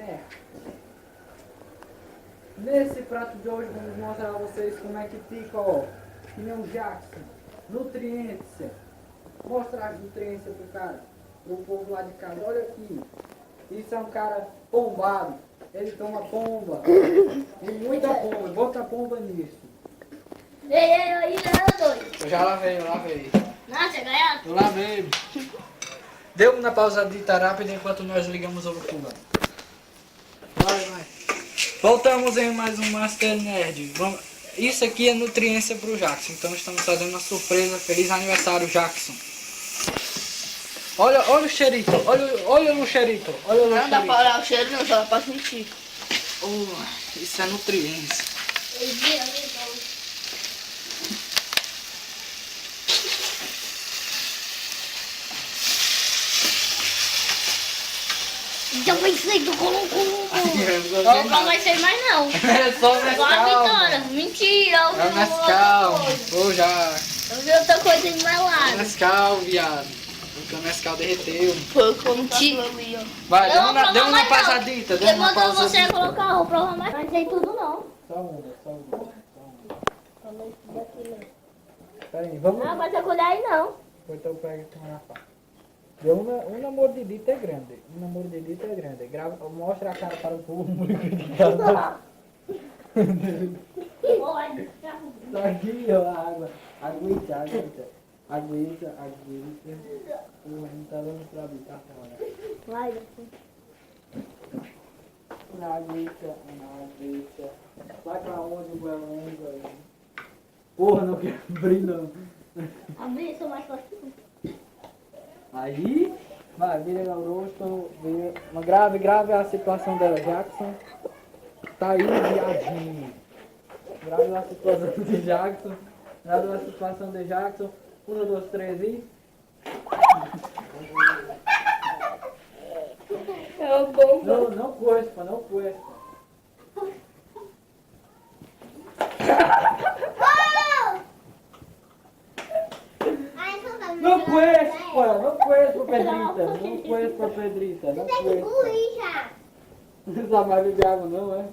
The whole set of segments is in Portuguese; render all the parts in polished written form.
né? Nesse prato de hoje vamos mostrar a vocês como é que fica, ó. Que nem o Jackson. Nutriência. Mostrar as nutriências pro cara. Pro povo lá de casa. Olha aqui. Isso é um cara bombado. Ele toma pomba. E muita pomba. Bota pomba nisso. Ei, doido. Eu já lavei. Nossa, ganhado. Eu lavei. Deu uma pausadita rápida enquanto nós ligamos o fogo. Vai. Voltamos em mais um Master Nerd. Isso aqui é nutriência pro Jackson. Então estamos fazendo uma surpresa. Feliz aniversário, Jackson. Olha o cheirito. Olha o cheirito. Não dá pra olhar o cheiro, não, só dá pra sentir. Isso é nutriência. Já pensei que tu colocou. Não vai ser mais não. É só Só a Nescau. Vitória. Mentira. É o Nescau. Ô, já. Eu vi outra coisa em meu lado. Nescau, viado. Porque o Nescau derreteu. Foi como mentira. Vai, Eu vou deu provar uma mais passadita. Porque Deu uma mandou você pausadita. colocar a roupa, provar mais. Não sei tudo não. Só uma. Falou isso daqui, né? Pera aí, vamos. Não, mas a colher aí não. Então pega aqui na faca. Deu uma mordidita grande. Uma mordidita grande. Mostra a cara para o povo. Tá aqui, ó, a água. Aguenta. Porra, não tá dando pra abrir, tá fora. Vai. Aguenta. Vai pra onde o Belém? Porra, não quero abrir não. Abrir, sou mais forte. Aí, vai, vira o rosto, grave a situação dela, Jackson. Tá aí, viadinho. Grave a situação de Jackson. Grave a situação de Jackson. 1, 2, 3 e... É o bom. Não cuespa. Não cuespa, Pedrita. Não cuespa. Não sabe mais beber água não, é?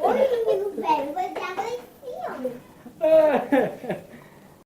Hoje, menino velho, vai ter água em cima.